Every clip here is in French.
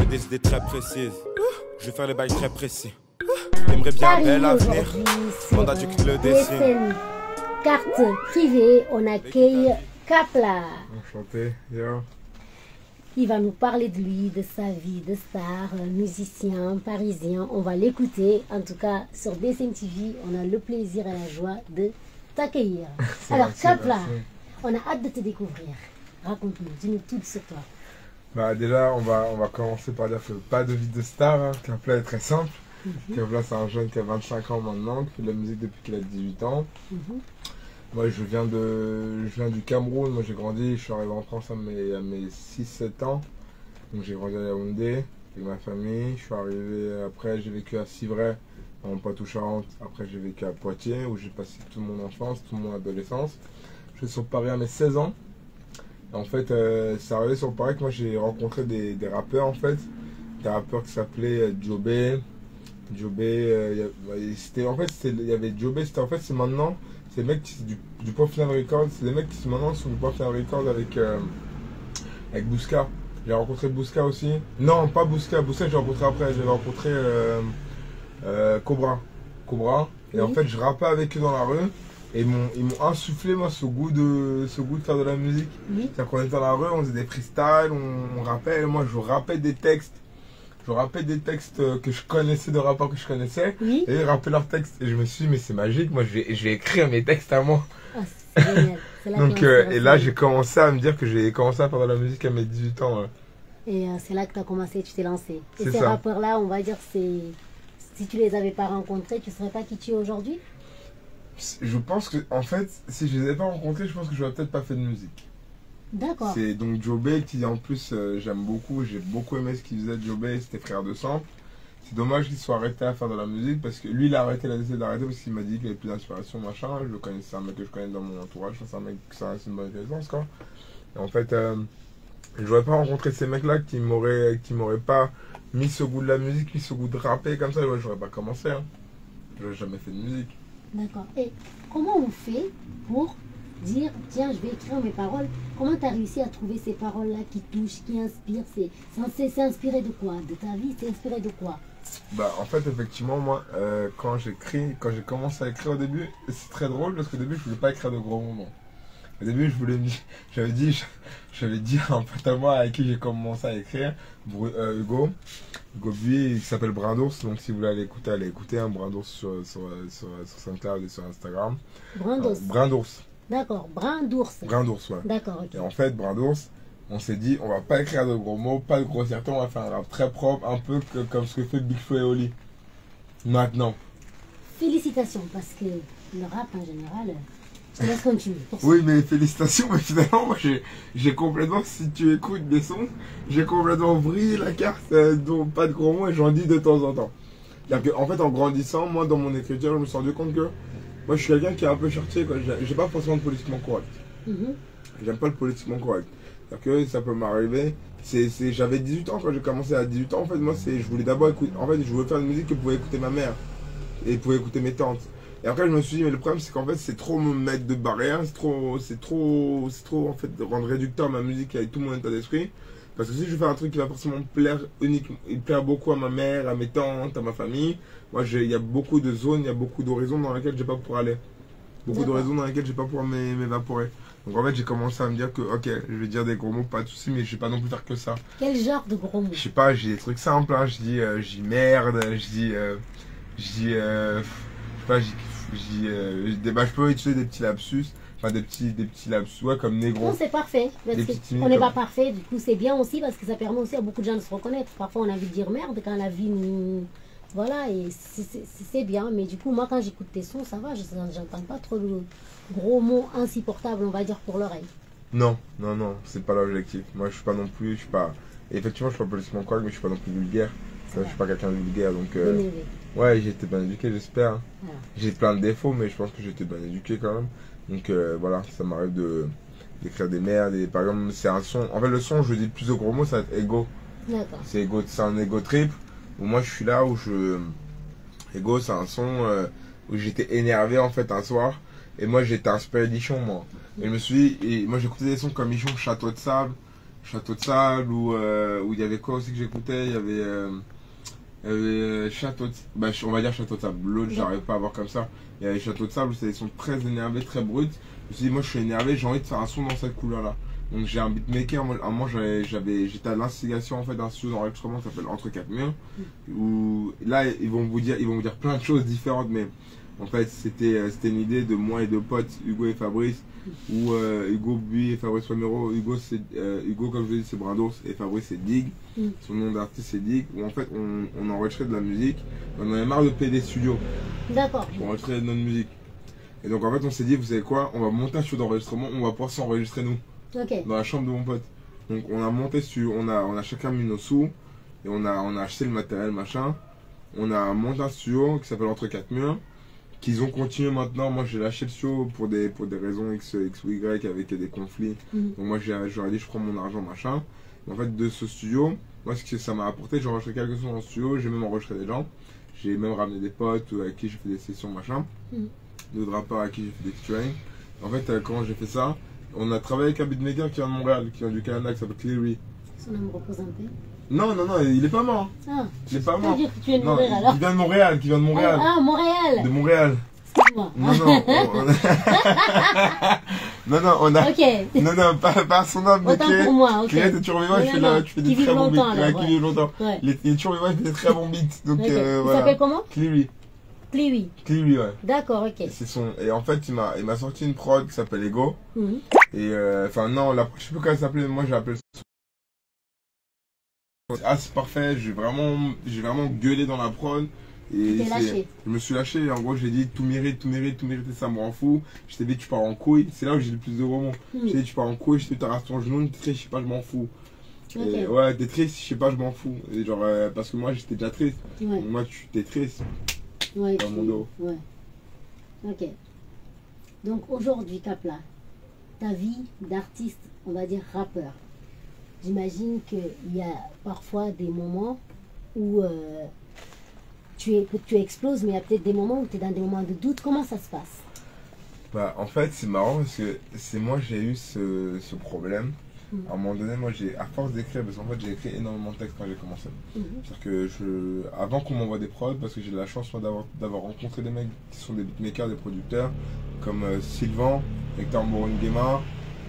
j'ai des idées très précises. Je vais faire les bails très précis. J'aimerais bien belle avenir. Mandat du qui le dessine. Carte privée, on accueille Kapla. Enchanté, yo. Il va nous parler de lui, de sa vie de star, musicien, parisien. On va l'écouter. En tout cas, sur BSM TV, on a le plaisir et la joie de t'accueillir. Alors, Kapla, on a hâte de te découvrir. Raconte-nous, dis-nous tout sur toi. Bah déjà, on va commencer par dire que pas de vie de star. Hein. Kapla est très simple. Kapla, c'est un jeune qui a 25 ans maintenant, qui fait de la musique depuis qu'il a 18 ans. Moi, je viens du Cameroun. Moi, j'ai grandi, je suis arrivé en France à mes 6-7 ans. Donc, j'ai grandi à Yaoundé avec ma famille. Je suis arrivé, après, j'ai vécu à Civray, en Poitou-Charentes. Après, j'ai vécu à Poitiers, où j'ai passé toute mon enfance, toute mon adolescence. Je suis sur Paris à mes 16 ans. En fait, c'est arrivé sur Paris que moi j'ai rencontré des rappeurs en fait. Des rappeurs qui s'appelaient Jobé. C'était en fait, il y avait Jobé, c'était en fait, c'est maintenant, c'est les mecs du Pop Final Records, c'est les mecs qui maintenant sont du Pop Final Records avec Bouska. J'ai rencontré Bouska aussi. Non, pas Bouska, Bouska j'ai rencontré après, j'avais rencontré Cobra. Et en fait, je rappais avec eux dans la rue. Et ils m'ont insufflé moi ce goût de faire de la musique. C'est-à-dire qu'on était dans la rue, on faisait des freestyles, on rappait, et moi je rappais des textes. Je rappais des textes que je connaissais, de rappeurs que je connaissais. Et ils rappaient leurs textes. Et je me suis dit, mais c'est magique, moi je vais écrire mes textes à moi. Ah, c'est génial. Là donc, et là j'ai commencé à me dire que j'ai commencé à faire de la musique à mes 18 ans. Ouais. Et c'est là que tu as commencé, tu t'es lancé. Et ces ça. rappeurs-là, on va dire, si tu les avais pas rencontrés, tu ne serais pas qui tu es aujourd'hui? Je pense que, en fait, si je les avais pas rencontrés, je pense que je n'aurais peut-être pas fait de musique. D'accord. C'est donc Jobé qui, en plus, j'aime beaucoup, j'ai beaucoup aimé ce qu'il faisait. Jobé, c'était frère de Sample. C'est dommage qu'il soit arrêté à faire de la musique parce que lui, il a décidé d'arrêter parce qu'il m'a dit qu'il avait plus d'inspiration, machin. Je le connaissais, c'est un mec que je connais dans mon entourage, c'est un mec qui a une bonne connaissance, quoi. Et en fait, je n'aurais pas rencontré ces mecs-là qui m'auraient pas mis ce goût de la musique, mis ce goût de rapper comme ça. Ouais, j'aurais pas commencé, hein. J'aurais jamais fait de musique. D'accord. Et comment on fait pour dire, tiens, je vais écrire mes paroles? Comment tu as réussi à trouver ces paroles-là qui touchent, qui inspirent? C'est inspiré de quoi? De ta vie? C'est inspiré de quoi? Bah, en fait, effectivement, moi, quand j'ai commencé à écrire au début, c'est très drôle parce qu'au début, je voulais pas écrire de gros moments. Au début, j'avais dit à un pote à moi avec qui j'ai commencé à écrire, Hugo Buy, qui s'appelle Brin d'Ours, donc si vous voulez aller écouter, hein, Brin d'Ours sur SoundCloud et sur Instagram. Brin d'Ours. D'accord, Brin d'Ours. Brin d'Ours, ouais. D'accord, ok. Et en fait, Brin d'Ours, on s'est dit, on va pas écrire de gros mots, pas de grossièreté, on va faire un rap très propre, un peu comme ce que fait Big Flo et Oli. Maintenant. Félicitations, parce que le rap en général, je laisse continuer. Oui, mais félicitations, mais finalement, moi j'ai complètement, si tu écoutes des sons, j'ai complètement vrillé la carte, donc pas de gros mots et j'en dis de temps en temps. C'est-à-dire qu'en fait, en grandissant, moi dans mon écriture, je me suis rendu compte que moi je suis quelqu'un qui est un peu chartier, quoi. J'ai pas forcément de politiquement correct. J'aime pas le politiquement correct. C'est-à-dire que ça peut m'arriver. J'avais 18 ans quand j'ai commencé à 18 ans. En fait, moi, je voulais d'abord écouter. En fait, je voulais faire une musique que pouvait écouter ma mère et pouvait écouter mes tantes. Et après, je me suis dit, mais le problème, c'est qu'en fait, c'est trop me mettre de barrières. C'est trop en fait, de rendre réducteur ma musique avec tout mon état d'esprit. Parce que si je fais un truc qui va forcément plaire beaucoup à ma mère, à mes tantes, à ma famille, moi, il y a beaucoup de zones, il y a beaucoup d'horizons dans lesquels je vais pas pouvoir aller. Beaucoup d'horizons dans lesquels je vais pas pouvoir m'évaporer. Donc en fait, j'ai commencé à me dire que, ok, je vais dire des gros mots, pas de soucis, mais je vais pas non plus faire que ça. Quel genre de gros mots? Je sais pas, j'ai des trucs simples, hein. Je dis merde, je peux utiliser des petits lapsus, enfin des petits lapsus, ouais, comme négro. Non, c'est parfait, parce on n'est pas parfait, du coup c'est bien aussi, parce que ça permet aussi à beaucoup de gens de se reconnaître. Parfois on a envie de dire merde quand la vie nous... Voilà, et c'est bien, mais du coup, moi quand j'écoute tes sons, ça va, j'entends pas trop de gros mots insupportables, on va dire, pour l'oreille. Non, c'est pas l'objectif. Moi, je suis pas non plus, effectivement, je suis pas politiquement correct, mais je suis pas non plus vulgaire. Je suis pas quelqu'un de vulgaire, donc... ouais, j'ai été bien éduqué, j'espère. Ah. J'ai plein de défauts, mais je pense que j'ai été bien éduqué quand même. Donc voilà, ça m'arrive d'écrire des merdes. Et, par exemple, c'est un son... En fait, le son, je dis plus de gros mots, ça va être ego. D'accord. C'est un ego trip. Où moi je suis là Ego, c'est un son où j'étais énervé en fait un soir. Et moi j'étais inspiré d'Ichon, moi. Et je me suis dit, moi j'écoutais des sons comme Ichon, Château de Sable, Château de Sable, où il y avait quoi aussi que j'écoutais, il y avait Château de... Bah, on va dire Château de Sable, l'autre j'arrive pas à voir comme ça. Il y avait Château de Sable, c'est des sons très énervés, très bruts. Je me suis dit, moi je suis énervé, j'ai envie de faire un son dans cette couleur là. Donc j'ai un beatmaker, moi j'étais à l'instigation en fait d'un studio d'enregistrement qui s'appelle Entre Quatre Murs, où là ils vont vous dire plein de choses différentes, mais en fait c'était une idée de moi et deux potes, Hugo et Fabrice, où Hugo Buis et Fabrice Romero. Hugo comme je vous dis c'est Brindos et Fabrice c'est Dig, son nom d'artiste c'est Dig, où en fait on enregistrait de la musique, on en avait marre de payer des studios. D'accord. Pour enregistrer notre musique. Et donc en fait on s'est dit, vous savez quoi, on va monter un studio d'enregistrement, on va pouvoir s'enregistrer nous. Okay. Dans la chambre de mon pote. Donc on a monté sur, on a chacun mis nos sous et on a acheté le matériel machin. On a monté un studio qui s'appelle Entre Quatre Murs, qu'ils ont continué maintenant. Moi j'ai lâché le studio pour des raisons X ou Y avec des conflits. Donc moi j'aurais dit je prends mon argent machin. Et en fait de ce studio, moi ce que ça m'a apporté, j'ai enregistré quelques sons dans le studio, j'ai même enregistré des gens. J'ai même ramené des potes avec qui j'ai fait des sessions machin. D'autres rappeurs avec qui j'ai fait des featuring. En fait comment j'ai fait ça, on a travaillé avec un beatmaker qui vient de Montréal, qui vient du Canada, qui s'appelle Cleary. Son nom me repose un peu. Non, il est pas mort. Ah, il est pas mort. dire que tu es de Montréal alors. Il vient de Montréal, Ah, Montréal. De Montréal. Excuse-moi. Non, on a... Ok. Non, pas son nom, mais autant pour moi, ok. Cleary, t'es toujours vivant, tu fais des très bons beats. Qui vit longtemps. Ouais. Il est toujours vivant, il fait des très bons beats. Donc, okay. Il voilà. s'appelle comment? Cleary. Cleary, ouais. D'accord, ok. Et en fait, il m'a sorti une prod qui s'appelle Ego. Et enfin, non, je sais plus comment elle s'appelait, moi j'ai appelé. Ah, c'est parfait, j'ai vraiment gueulé dans la prod. Et je me suis lâché, en gros j'ai dit tout mérite, ça me rend fou. Je t'ai dit tu pars en couille, c'est là où j'ai le plus de gros mots. Je t'ai dit tu pars en couille, je t'ai dit t'arrasses ton genou, t'es triste, je sais pas, je m'en fous. Et, ouais, t'es triste, je sais pas, je m'en fous. Et genre, parce que moi j'étais déjà triste. Ouais. Moi tu t'es triste. Ouais, dans mon dos. Ouais. Ok. Donc aujourd'hui, Kapla, ta vie d'artiste, on va dire rappeur, j'imagine qu'il y a parfois des moments où tu exploses, mais il y a peut-être des moments où tu es dans des moments de doute. Comment ça se passe? Bah, en fait, c'est marrant parce que moi j'ai eu ce problème. À un moment donné, moi à force d'écrire, parce qu'en fait j'ai écrit énormément de textes quand j'ai commencé. C'est-à-dire que avant qu'on m'envoie des prods, parce que j'ai la chance d'avoir rencontré des mecs qui sont des beatmakers, des producteurs, comme Sylvain, Hector Moron-Guema,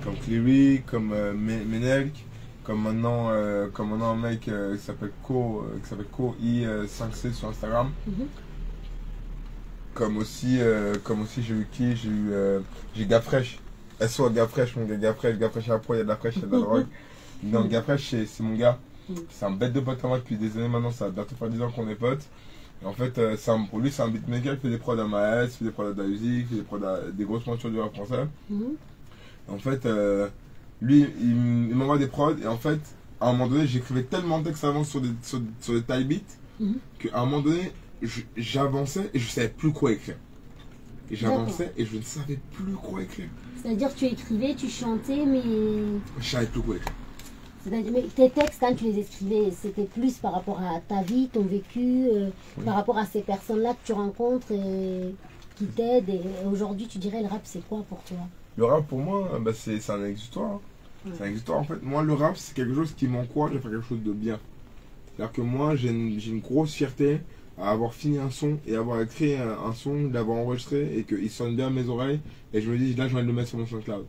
comme Cleary, comme Menelk, comme maintenant un mec qui s'appelle Ko-I5C sur Instagram. Comme aussi j'ai eu qui? J'ai Gafresh. SO Gafresh, mon gars, Gafresh à il y a de la fraîche, il y a de la drogue. Donc Gafresh, c'est mon gars. C'est un bête de pote à moi depuis des années maintenant, ça va bientôt faire 10 ans qu'on est potes. Et en fait, pour lui, c'est un beatmaker, il fait des prods à Maes, il fait des prods à Daisy, il fait des prods à des grosses montures du rap français. Et en fait, lui, il m'envoie des prods, et en fait, à un moment donné, j'écrivais tellement de textes avant sur des taille beats, qu'à un moment donné, j'avançais et je savais plus quoi écrire. Et j'avançais et je ne savais plus quoi écrire. C'est-à-dire que tu écrivais, tu chantais, mais... Je savais plus quoi écrire. Mais tes textes, quand tu les écrivais, c'était plus par rapport à ta vie, ton vécu, par rapport à ces personnes-là que tu rencontres et qui t'aident. Et aujourd'hui, tu dirais le rap, c'est quoi pour toi? Le rap, pour moi, bah, c'est un exutoire. C'est un exutoire, en fait. Moi, le rap, c'est quelque chose qui m'encourage à faire quelque chose de bien. C'est-à-dire que moi, j'ai une grosse fierté à avoir fini un son et avoir écrit un son, l'avoir enregistré et qu'il sonne bien à mes oreilles. Et je me dis, là, j'ai envie de le mettre sur mon SoundCloud.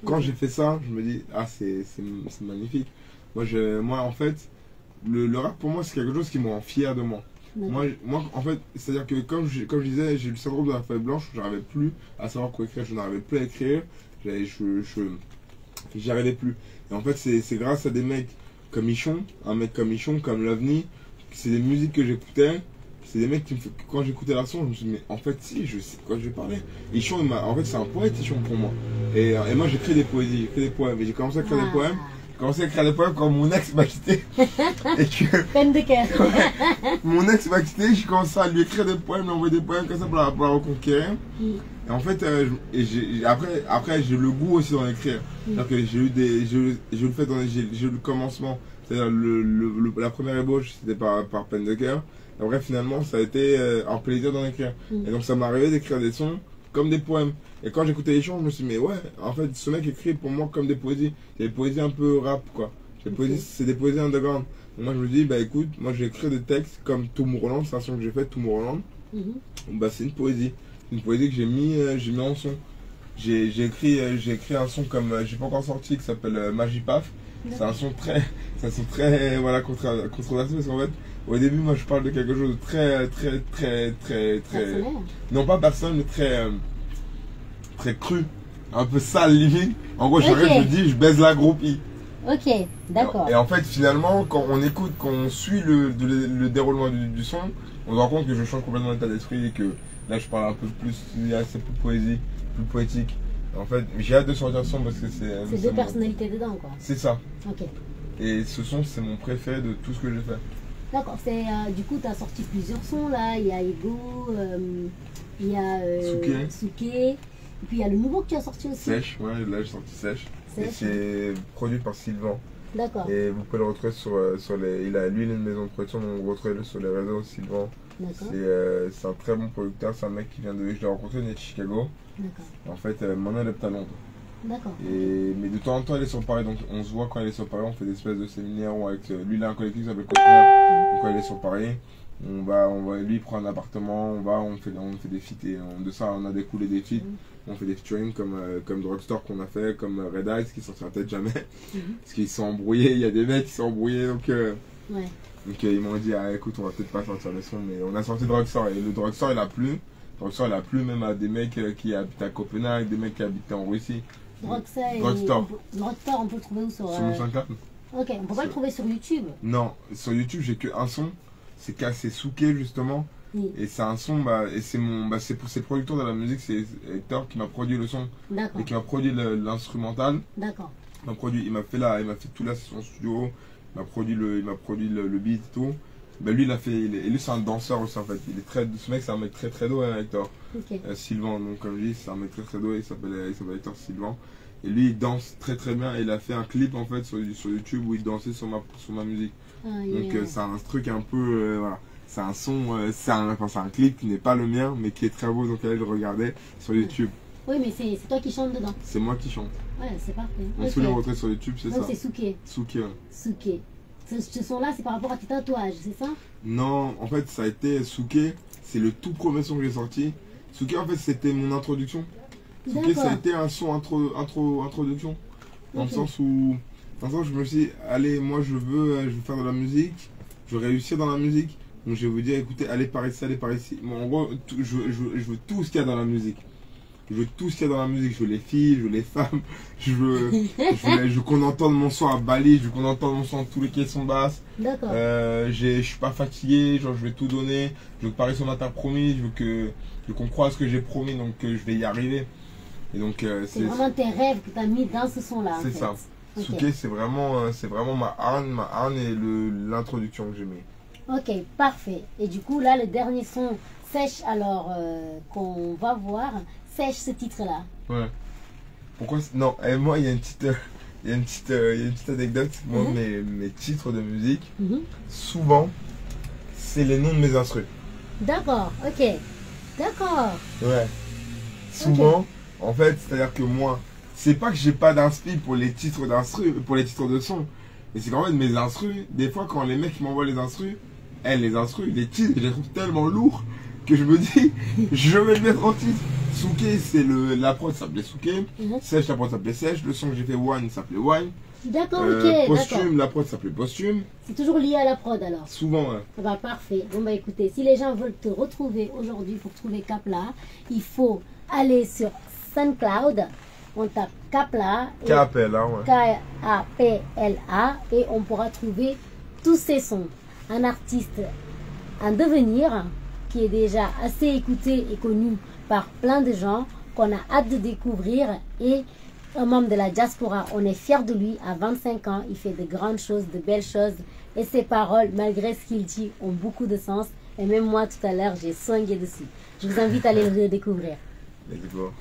Quand j'ai fait ça, je me dis, ah, c'est magnifique. Moi, en fait, le rap, pour moi, c'est quelque chose qui me rend fier de moi. Moi, en fait, c'est-à-dire que comme je disais, j'ai eu le syndrome de la feuille blanche, je n'arrivais plus à savoir quoi écrire, je n'arrivais plus à écrire, j'y arrivais plus. Et en fait, c'est grâce à des mecs comme Ichon, un mec comme Ichon, comme L'Ovni, c'est des musiques que j'écoutais, c'est des mecs qui quand j'écoutais la son, je me suis dit, mais en fait, si, je sais de quoi je vais parler. Ichon, en fait, c'est un poète, Ichon, pour moi. Et moi, j'écris des poésies, j'écris des poèmes, et j'ai commencé à écrire des poèmes. J'ai commencé à écrire des poèmes quand mon ex m'a quitté. Et que... Peine de cœur. Mon ex m'a quitté, j'ai commencé à lui écrire des poèmes, lui envoyer des poèmes comme ça pour la reconquérir. Et en fait, après j'ai eu le goût aussi d'en écrire. C'est-à-dire que j'ai eu le commencement. C'est-à-dire la première ébauche, c'était par peine de cœur. Après, finalement, ça a été un plaisir d'en écrire. Et donc, ça m'est arrivé d'écrire des sons comme des poèmes. Et quand j'écoutais les chants, je me suis dit, mais ouais, en fait, ce mec écrit pour moi comme des poésies. Des poésies un peu rap, quoi. C'est des poésies underground. Donc moi, je me dis, bah écoute, moi j'ai écrit des textes comme Tomorrowland, c'est un son que j'ai fait, Tomorrowland. Bah c'est une poésie. Une poésie que j'ai mis en son. J'ai écrit un son comme, j'ai pas encore sorti, qui s'appelle Magipaf. C'est un son très, voilà, controversé parce qu'en fait, au début, moi je parle de quelque chose de très, Personnel. non pas personnel, mais très cru. Un peu sale limite. En gros, j'arrive, je dis, je baise la groupie. Ok, d'accord. Et en fait, finalement, quand on écoute, quand on suit le déroulement du son, on se rend compte que je change complètement d'état d'esprit et que là, je parle un peu plus, c'est plus poésie, plus poétique. En fait, j'ai hâte de sortir le son parce que c'est... C'est deux personnalités dedans, quoi. C'est ça. Ok. Et ce son, c'est mon préféré de tout ce que j'ai fait. D'accord, du coup, tu as sorti plusieurs sons là. Il y a Ego, il y a Souké, et puis il y a le nouveau que tu as sorti aussi. Sèche, ouais, là j'ai sorti Sèche. Et c'est produit par Sylvain. D'accord. Et vous pouvez le retrouver sur les. Il a lui une maison de production, donc vous retrouvez sur les réseaux Sylvain. C'est un très bon producteur, c'est un mec qui vient de. Je l'ai rencontré, il est de Chicago. D'accord. En fait, maintenant il habite à Londres. D'accord. Mais de temps en temps, il est sur Paris, donc on se voit quand il est sur Paris, on fait des espèces de séminaires où avec lui, il a un collectif qui s'appelle Cosmere. Donc quand il est sur Paris, on va lui prendre un appartement, on fait des feats et de ça on a découlé des feats. On fait des featuring comme Drugstore qu'on a fait, comme Red Eyes qui sortira peut-être jamais. Parce qu'ils sont embrouillés, il y a des mecs qui sont embrouillés donc. Donc ils m'ont dit écoute on va peut-être pas sortir le son mais on a sorti Drugstore et le Drugstore il a plu. Drugstore il a plu même à des mecs qui habitent à Copenhague, des mecs qui habitent en Russie. Drugstore, on peut le trouver où sur mon SoundCloud. Ok, on peut pas le trouver sur YouTube. Non, sur YouTube j'ai que un son, c'est Souké justement. Et c'est un son, et c'est le producteur de la musique, c'est Hector qui m'a produit le son. D'accord. Et qui m'a produit l'instrumental. D'accord. Il m'a fait tout la session studio, il m'a produit le beat et tout. Lui il a fait, et lui c'est un danseur aussi en fait. Ce mec c'est un mec très doué, hein, Hector. Sylvain, donc comme je dis, c'est un mec très doué, il s'appelle Hector Sylvain. Et lui il danse très bien et il a fait un clip en fait sur YouTube où il dansait sur ma musique. Donc c'est un truc un peu, voilà. C'est un son, c'est un clip qui n'est pas le mien, mais qui est très beau, donc allez le regarder sur YouTube. Oui, mais c'est toi qui chantes dedans. C'est moi qui chante. Ouais, c'est parfait. On se le retrouve sur YouTube, c'est ça. Donc c'est Souké. Souké, ouais. Souké. Ce son-là, c'est par rapport à tes tatouages, c'est ça? Non, en fait, ça a été Souké, c'est le tout premier son que j'ai sorti. Souké, en fait, c'était mon introduction. Souké, ça a été un son introduction. Dans le sens où je me suis dit, allez, moi je veux faire de la musique, je veux réussir dans la musique. Donc je vais vous dire, écoutez, allez par ici, allez par ici. Bon, en gros, je veux tout ce qu'il y a dans la musique. Je veux tout ce qu'il y a dans la musique. Je veux les filles, je veux les femmes. Je veux qu'on entende mon son à Bali. Je veux qu'on entende mon son à tous les caissons basses. D'accord. Je suis pas fatigué. Genre, je vais tout donner. Je veux que Paris soit ma terre promise. Je veux qu'on croie à ce que j'ai promis. Donc, je vais y arriver. Et donc, c'est vraiment tes rêves que tu as mis dans ce son-là. C'est ça. Souké, c'est vraiment ma harne et l'introduction que j'ai mis. Ok, parfait. Et du coup, là, le dernier son, Sèche, alors, qu'on va voir, Sèche ce titre-là. Ouais. Pourquoi non, moi, il y a une petite anecdote. Moi, mes titres de musique, souvent, c'est les noms de mes instrus. D'accord, ok. D'accord. Ouais. Souvent, en fait, c'est-à-dire que moi, c'est pas que j'ai pas d'inspi pour les titres de son. Mais c'est qu'en fait, mes instrus, des fois, quand les mecs m'envoient les instrus, les titres, je les trouve tellement lourds que je me dis, je vais le mettre en titre. Souké, la prod s'appelait Souké. Sèche, la prod s'appelait Sèche. Le son que j'ai fait, Wine, s'appelait Wine. D'accord, ok. Posthume, la prod s'appelait Posthume. C'est toujours lié à la prod alors? Souvent, ouais. Bah, parfait. Bon, bah écoutez, si les gens veulent te retrouver aujourd'hui pour trouver Kapla, il faut aller sur SoundCloud. On tape Kapla. K-A-P-L-A, ouais. K-A-P-L-A. Et on pourra trouver tous ces sons. Un artiste en devenir qui est déjà assez écouté et connu par plein de gens, qu'on a hâte de découvrir, et un membre de la diaspora. On est fiers de lui. À 25 ans, il fait de grandes choses, de belles choses, et ses paroles, malgré ce qu'il dit, ont beaucoup de sens. Et même moi, tout à l'heure, j'ai swingé dessus. Je vous invite à aller le découvrir. Let's go.